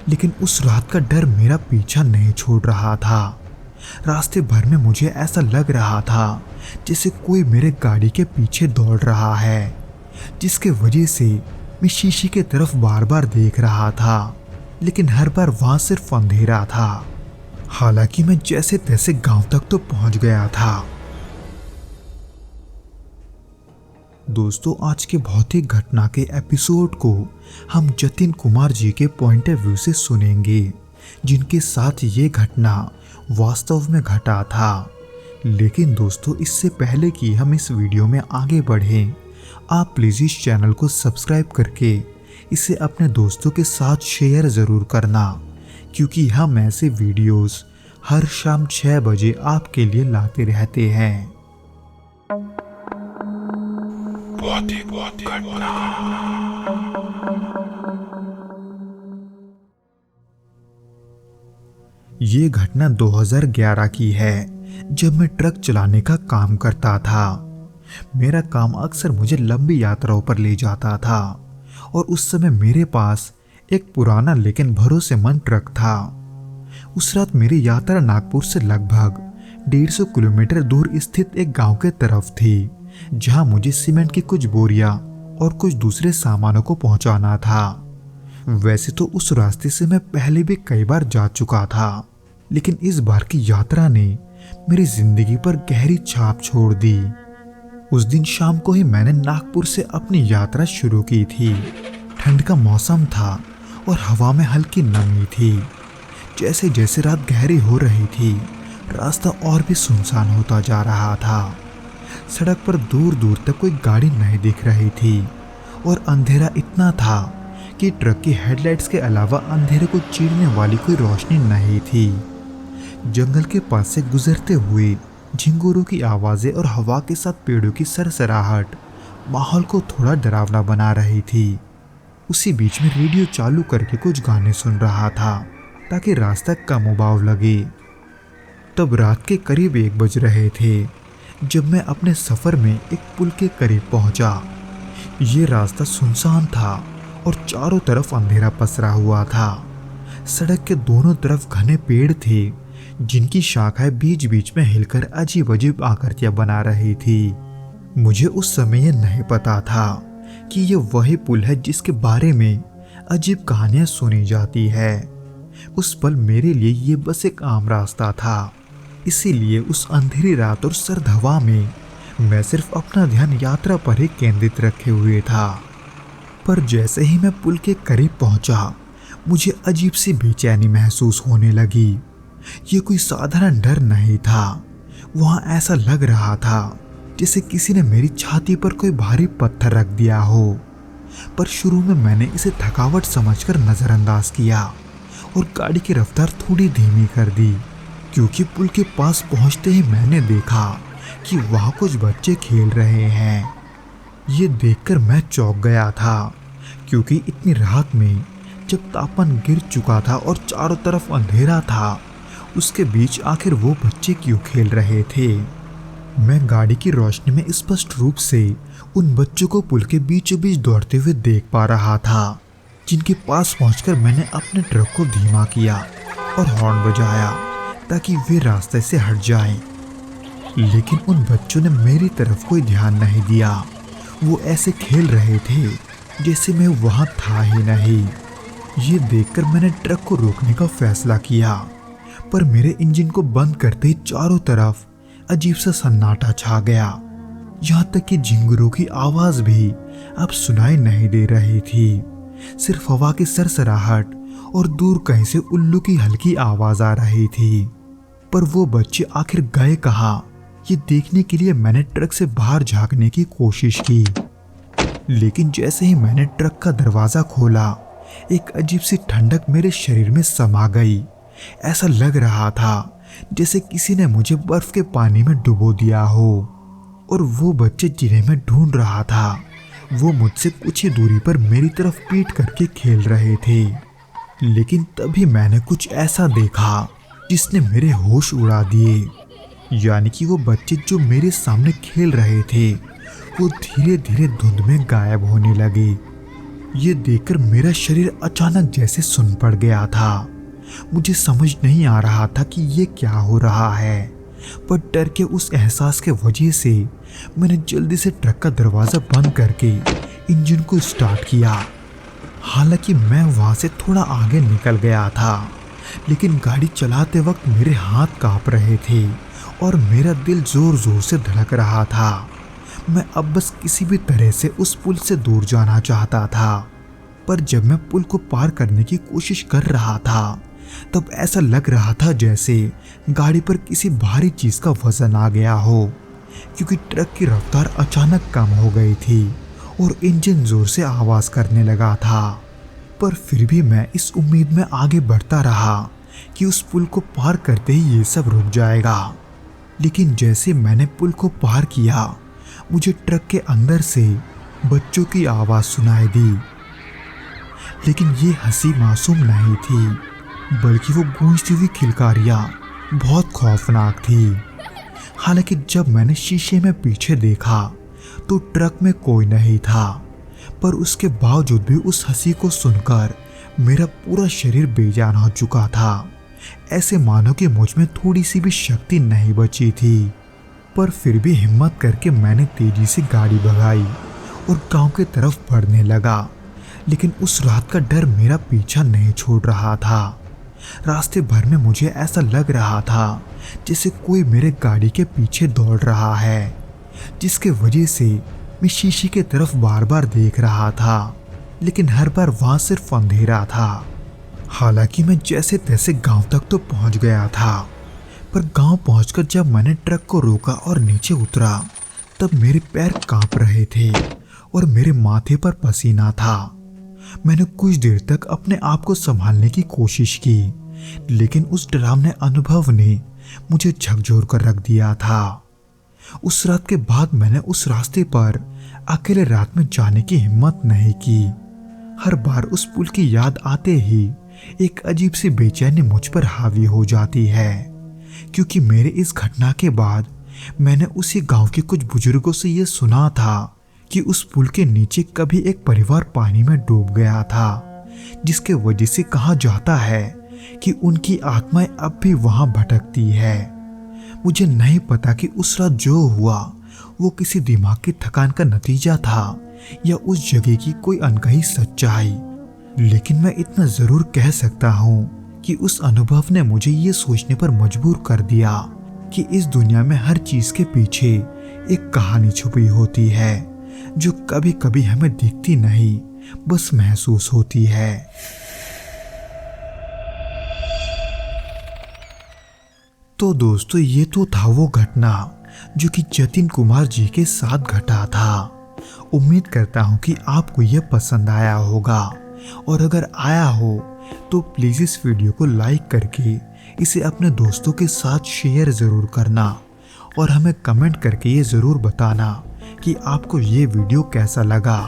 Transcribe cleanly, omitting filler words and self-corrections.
लेकिन उस रात का डर मेरा पीछा नहीं छोड़ रहा था। रास्ते भर में मुझे ऐसा लग रहा था जैसे कोई मेरे गाड़ी के पीछे दौड़ रहा है, जिसके वजह से मैं शीशे की तरफ बार बार देख रहा था, लेकिन हर बार वहां सिर्फ अंधेरा था। हालांकि मैं जैसे तैसे गांव तक तो पहुंच गया था। दोस्तों, आज के भौतिक घटना के एपिसोड को हम जतिन कुमार जी के पॉइंट ऑफ व्यू से सुनेंगे, जिनके साथ ये घटना वास्तव में घटा था। लेकिन दोस्तों, इससे पहले कि हम इस वीडियो में आगे बढ़ें, आप प्लीज़ इस चैनल को सब्सक्राइब करके इसे अपने दोस्तों के साथ शेयर ज़रूर करना, क्योंकि हम ऐसे वीडियोस हर शाम 6 बजे आपके लिए लाते रहते हैं। ये घटना 2011 की है, जब मैं ट्रक चलाने का काम करता था। मेरा काम अक्सर मुझे लंबी यात्राओं पर ले जाता था और उस समय मेरे पास एक पुराना लेकिन भरोसेमंद ट्रक था। उस रात मेरी यात्रा नागपुर से लगभग 150 किलोमीटर दूर स्थित एक गांव के तरफ थी, जहां मुझे सीमेंट की कुछ बोरियां और कुछ दूसरे सामानों को पहुंचाना था। वैसे तो उस रास्ते से मैं पहले भी कई बार जा चुका था, लेकिन इस बार की यात्रा ने मेरी जिंदगी पर गहरी छाप छोड़ दी। उस दिन शाम को ही मैंने नागपुर से अपनी यात्रा शुरू की थी। ठंड का मौसम था और हवा में हल्की नमी थी। जैसे जैसे रात गहरी हो रही थी, रास्ता और भी सुनसान होता जा रहा था। सड़क पर दूर दूर तक कोई गाड़ी नहीं दिख रही थी और अंधेरा इतना था कि ट्रक की हेडलाइट्स के अलावा अंधेरे को चीरने वाली कोई रोशनी नहीं थी। जंगल के पास से गुजरते हुए झिंगुरों की आवाजें और हवा के साथ पेड़ों की सरसराहट माहौल को थोड़ा डरावना बना रही थी। उसी बीच में रेडियो चालू करके कुछ गाने सुन रहा था ताकि रास्ता कम उबाऊ लगे। तब रात के करीब 1 बज रहे थे जब मैं अपने सफर में एक पुल के करीब पहुंचा। ये रास्ता सुनसान था और चारों तरफ अंधेरा पसरा हुआ था। सड़क के दोनों तरफ घने पेड़ थे, जिनकी शाखाएं बीच बीच में हिलकर अजीब अजीब आकृतियां बना रही थी। मुझे उस समय यह नहीं पता था कि यह वही पुल है जिसके बारे में अजीब कहानियां सुनी जाती है। उस पल मेरे लिए ये बस एक आम रास्ता था, इसीलिए उस अंधेरी रात और सर्द हवा में मैं सिर्फ अपना ध्यान यात्रा पर ही केंद्रित रखे हुए था। पर जैसे ही मैं पुल के करीब पहुंचा, मुझे अजीब सी बेचैनी महसूस होने लगी। ये कोई साधारण डर नहीं था। वहां ऐसा लग रहा था जैसे किसी ने मेरी छाती पर कोई भारी पत्थर रख दिया हो। पर शुरू में मैंने इसे थकावट समझकर नजरअंदाज किया और गाड़ी की रफ्तार थोड़ी धीमी कर दी, क्योंकि पुल के पास पहुंचते ही मैंने देखा कि वहां कुछ बच्चे खेल रहे हैं। ये देखकर मैं चौंक गया था, क्योंकि इतनी रात में जब तापमान गिर चुका था और चारों तरफ अंधेरा था, उसके बीच आखिर वो बच्चे क्यों खेल रहे थे। मैं गाड़ी की रोशनी में स्पष्ट रूप से उन बच्चों को पुल के बीचों बीच दौड़ते हुए देख पा रहा था, जिनके पास पहुंचकर मैंने अपने ट्रक को धीमा किया और हॉर्न बजाया ताकि वे रास्ते से हट जाएं। लेकिन उन बच्चों ने मेरी तरफ कोई ध्यान नहीं दिया। वो ऐसे खेल रहे थे जैसे मैं वहां था ही नहीं। ये देखकर मैंने ट्रक को रोकने का फैसला किया, पर मेरे इंजन को बंद करते ही चारों तरफ अजीब सा सन्नाटा छा गया। यहाँ तक कि झिंगुरों की आवाज भी अब सुनाई नहीं दे रही थी। सिर्फ हवा की सरसराहट और दूर कहीं से उल्लू की हल्की आवाज आ रही थी। पर वो बच्चे आखिर गए कहाँ, ये देखने के लिए मैंने ट्रक से बाहर झांकने की कोशिश की। लेकिन जैसे ही मैंने ट्रक का दरवाजा खोला, एक अजीब सी ठंडक मेरे शरीर में समा गई। ऐसा लग रहा था जैसे किसी ने मुझे बर्फ के पानी में डुबो दिया हो। और वो बच्चे जिन्हें मैं ढूंढ रहा था, वो मुझसे कुछ ही दूरी पर मेरी तरफ पीठ करके खेल रहे थे। लेकिन तभी मैंने कुछ ऐसा देखा जिसने मेरे होश उड़ा दिए। यानी कि वो बच्चे जो मेरे सामने खेल रहे थे, वो धीरे धीरे धुंध में गायब होने लगे। ये देखकर मेरा शरीर अचानक जैसे सुन पड़ गया था। मुझे समझ नहीं आ रहा था कि ये क्या हो रहा है, पर डर के उस एहसास के वजह से मैंने जल्दी से ट्रक का दरवाज़ा बंद करके इंजन को स्टार्ट किया। हालांकि मैं वहाँ से थोड़ा आगे निकल गया था, लेकिन गाड़ी चलाते वक्त मेरे हाथ कांप रहे थे और मेरा दिल ज़ोर ज़ोर से धड़क रहा था। मैं अब बस किसी भी तरह से उस पुल से दूर जाना चाहता था, पर जब मैं पुल को पार करने की कोशिश कर रहा था तब ऐसा लग रहा था जैसे गाड़ी पर किसी भारी चीज़ का वजन आ गया हो, क्योंकि ट्रक की रफ्तार अचानक कम हो गई थी और इंजन जोर से आवाज़ करने लगा था। पर फिर भी मैं इस उम्मीद में आगे बढ़ता रहा कि उस पुल को पार करते ही ये सब रुक जाएगा। लेकिन जैसे मैंने पुल को पार किया, मुझे ट्रक के अंदर से बच्चों की आवाज़ सुनाई दी। लेकिन ये हंसी मासूम नहीं थी, बल्कि वो गूंजती हुई किलकारियाँ बहुत खौफनाक थी। हालांकि जब मैंने शीशे में पीछे देखा तो ट्रक में कोई नहीं था, पर उसके बावजूद भी उस हंसी को सुनकर मेरा पूरा शरीर बेजान हो चुका था। ऐसे मानो कि मुझ में थोड़ी सी भी शक्ति नहीं बची थी। पर फिर भी हिम्मत करके मैंने तेजी से गाड़ी भगाई और गांव की तरफ बढ़ने लगा। लेकिन उस रात का डर मेरा पीछा नहीं छोड़ रहा था। रास्ते भर में मुझे ऐसा लग रहा था जैसे कोई मेरे गाड़ी के पीछे दौड़ रहा है, जिसके वजह से मैं शीशे की तरफ बार बार देख रहा था, लेकिन हर बार वहां सिर्फ अंधेरा था। हालांकि मैं जैसे तैसे गांव तक तो पहुंच गया था, पर गांव पहुंचकर जब मैंने ट्रक को रोका और नीचे उतरा तब मेरे पैर कांप रहे थे और मेरे माथे पर पसीना था। मैंने कुछ देर तक अपने आप को संभालने की कोशिश की, लेकिन उस डरावने अनुभव ने मुझे झकझोर कर रख दिया था। उस रात के बाद मैंने उस रास्ते पर अकेले रात में जाने की हिम्मत नहीं की। हर बार उस पुल की याद आते ही एक अजीब सी बेचैनी मुझ पर हावी हो जाती है, क्योंकि मेरे इस घटना के बाद मैंने उसी गांव के कुछ बुजुर्गों से ये सुना था कि उस पुल के नीचे कभी एक परिवार पानी में डूब गया था, जिसके वजह से कहा जाता है कि उनकी आत्माएं अब भी वहां भटकती है। मुझे नहीं पता कि उस रात जो हुआ वो किसी दिमाग की थकान का नतीजा था या उस जगह की कोई अनकही सच्चाई, लेकिन मैं इतना जरूर कह सकता हूँ कि उस अनुभव ने मुझे ये सोचने पर मजबूर कर दिया कि इस दुनिया में हर चीज के पीछे एक कहानी छुपी होती है, जो कभी कभी हमें दिखती नहीं, बस महसूस होती है। तो दोस्तों, ये तो था वो घटना जो कि जतिन कुमार जी के साथ घटा था। उम्मीद करता हूँ कि आपको यह पसंद आया होगा, और अगर आया हो तो प्लीज़ इस वीडियो को लाइक करके इसे अपने दोस्तों के साथ शेयर ज़रूर करना, और हमें कमेंट करके ये ज़रूर बताना कि आपको ये वीडियो कैसा लगा।